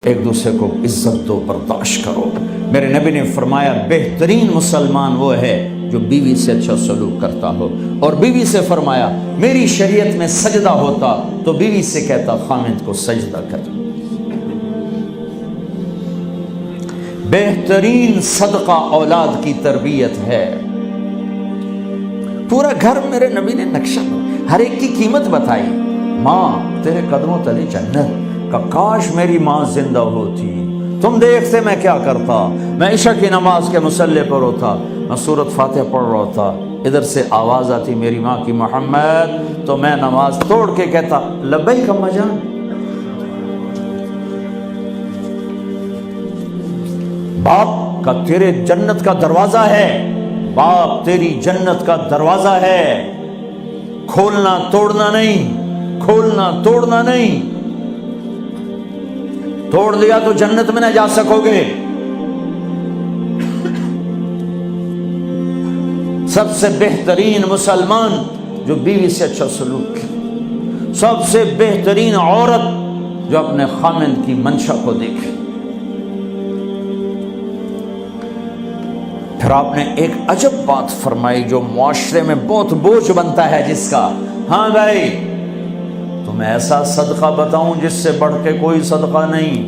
ایک دوسرے کو عزت دو، برداشت کرو۔ میرے نبی نے فرمایا بہترین مسلمان وہ ہے جو بیوی سے اچھا سلوک کرتا ہو، اور بیوی سے فرمایا میری شریعت میں سجدہ ہوتا تو بیوی سے کہتا خامند کو سجدہ کر۔ بہترین صدقہ اولاد کی تربیت ہے۔ پورا گھر میرے نبی نے نقشہ، ہر ایک کی قیمت بتائی۔ ماں تیرے قدموں تلے جنت، کا کاش میری ماں زندہ ہوتی، تم دیکھتے میں کیا کرتا، میں عشاء کی نماز کے مصلی پر ہوتا، میں سورۃ فاتحہ پڑھ رہا ہوتا، ادھر سے آواز آتی میری ماں کی محمد، تو میں نماز توڑ کے کہتا لبیک اماں جان۔ باپ کا تیرے جنت کا دروازہ ہے، باپ تیری جنت کا دروازہ ہے، کھولنا توڑنا نہیں، کھولنا توڑنا نہیں، توڑ دیا تو جنت میں نہ جا سکو گے۔ سب سے بہترین مسلمان جو بیوی سے اچھا سلوک کرے، سب سے بہترین عورت جو اپنے خامند کی منشا کو دیکھے۔ پھر آپ نے ایک عجب بات فرمائی جو معاشرے میں بہت بوجھ بنتا ہے جس کا، ہاں بھائی تمہیں ایسا صدقہ بتاؤں جس سے بڑھ کے کوئی صدقہ نہیں،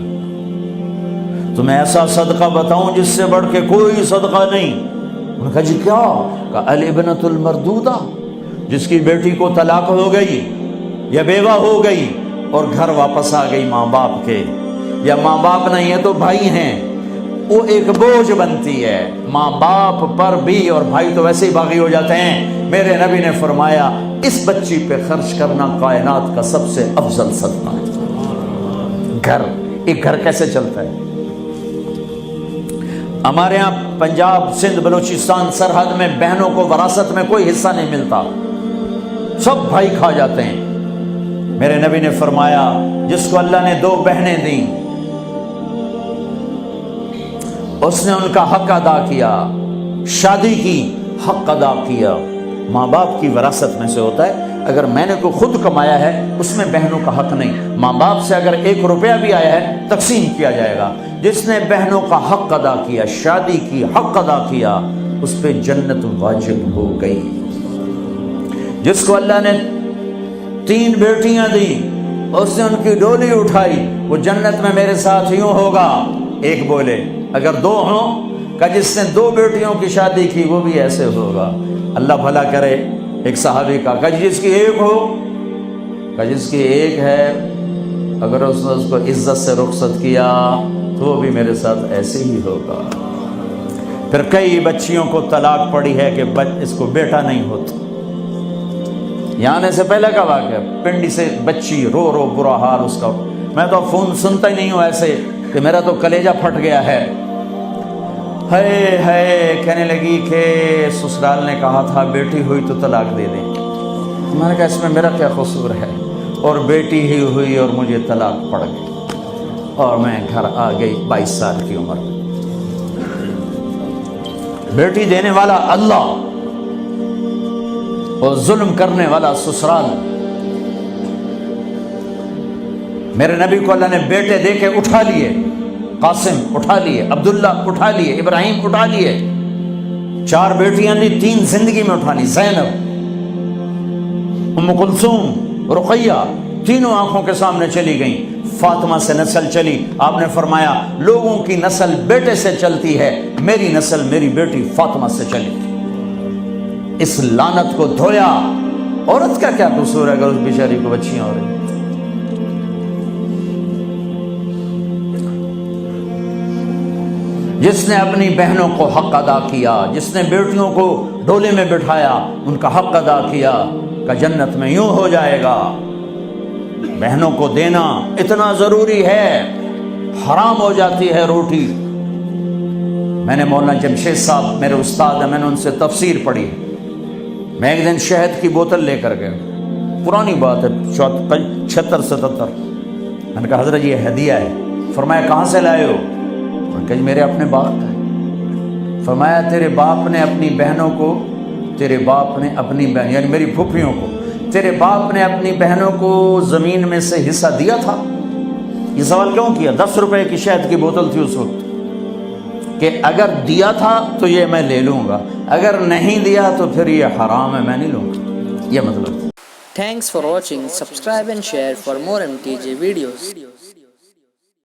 تمہیں ایسا صدقہ بتاؤں جس سے بڑھ کے کوئی صدقہ نہیں۔ انہوں نے کہا جی کیا؟ کہا الابنۃ المردودہ، جس کی بیٹی کو طلاق ہو گئی یا بیوہ ہو گئی اور گھر واپس آ گئی ماں باپ کے، یا ماں باپ نہیں ہے تو بھائی ہیں، وہ ایک بوجھ بنتی ہے ماں باپ پر بھی، اور بھائی تو ویسے ہی باغی ہو جاتے ہیں۔ میرے نبی نے فرمایا اس بچی پہ خرچ کرنا کائنات کا سب سے افضل صدقہ ہے۔ گھر، ایک گھر کیسے چلتا ہے؟ ہمارے ہاں پنجاب سندھ بلوچستان سرحد میں بہنوں کو وراثت میں کوئی حصہ نہیں ملتا، سب بھائی کھا جاتے ہیں۔ میرے نبی نے فرمایا جس کو اللہ نے 2 بہنیں دیں اس نے ان کا حق ادا کیا، شادی کی حق ادا کیا۔ ماں باپ کی وراثت میں سے ہوتا ہے، اگر میں نے کوئی خود کمایا ہے اس میں بہنوں کا حق نہیں، ماں باپ سے اگر 1 روپیہ بھی آیا ہے تقسیم کیا جائے گا۔ جس نے بہنوں کا حق ادا کیا، شادی کی حق ادا کیا، اس پہ جنت واجب ہو گئی۔ جس کو اللہ نے 3 بیٹیاں دی اس نے ان کی ڈولی اٹھائی، وہ جنت میں میرے ساتھ یوں ہوگا۔ ایک بولے اگر 2 ہوں، کہ جس نے 2 بیٹیوں کی شادی کی وہ بھی ایسے ہوگا۔ اللہ بھلا کرے۔ ایک صحابی کا کہ جس کی 1 ہو، کہ جس کی 1 ہے، اگر اس نے اس کو عزت سے رخصت کیا تو وہ بھی میرے ساتھ ایسے ہی ہوگا۔ پھر کئی بچیوں کو طلاق پڑی ہے کہ اس کو بیٹا نہیں ہوتا۔ یہاں آنے سے پہلے کا واقعہ، پنڈی سے بچی رو رو برا حال اس کا، میں تو فون سنتا ہی نہیں ہوں ایسے کہ میرا تو کلیجہ پھٹ گیا ہے۔ ہے کہنے لگی کہ سسرال نے کہا تھا بیٹی ہوئی تو طلاق دے دیں۔ میں نے کہا اس میں میرا کیا قصور ہے، اور بیٹی ہی ہوئی اور مجھے طلاق پڑ گئی، اور میں گھر آ گئی 22 سال کی عمر میں۔ بیٹی دینے والا اللہ اور ظلم کرنے والا سسرال۔ میرے نبی کو اللہ نے بیٹے دے کے اٹھا لیے، قاسم اٹھا لیے، عبداللہ اٹھا لیے، ابراہیم اٹھا لیے، 4 بیٹیاں دی، 3 زندگی میں اٹھا لی، زینب، ام کلثوم، رقیہ، تینوں آنکھوں کے سامنے چلی گئیں۔ فاطمہ سے نسل چلی، آپ نے فرمایا لوگوں کی نسل بیٹے سے چلتی ہے، میری نسل میری بیٹی فاطمہ سے چلی۔ اس لعنت کو دھویا۔ عورت کا کیا قصور ہے اگر اس بیچاری کو بچیاں ہو رہی؟ جس نے اپنی بہنوں کو حق ادا کیا، جس نے بیٹیوں کو ڈولے میں بٹھایا، ان کا حق ادا کیا، کہ جنت میں یوں ہو جائے گا۔ بہنوں کو دینا اتنا ضروری ہے، حرام ہو جاتی ہے روٹی۔ میں نے مولانا جمشید صاحب میرے استاد ہیں، میں نے ان سے تفسیر پڑھی۔ میں ایک دن شہد کی بوتل لے کر گیا، پرانی بات ہے 76-77۔ میں نے کہا حضرت یہ ہدیہ ہے۔ فرمایا کہاں سے لائے ہو؟ کہ میرے اپنے باپ ہے۔ فرمایا تیرے باپ نے اپنی بہنوں کو، تیرے باپ نے اپنی بہن یعنی میری پھوپھیوں کو، تیرے باپ نے اپنی بہنوں کو زمین میں سے حصہ دیا تھا؟ یہ سوال کیوں کیا؟ 10 روپے کی شہد کی بوتل تھی اس وقت کہ اگر دیا تھا تو یہ میں لے لوں گا، اگر نہیں دیا تو پھر یہ حرام ہے، میں نہیں لوں گا، یہ مطلب۔ Thanks for watching. Subscribe and share for more MTJ videos.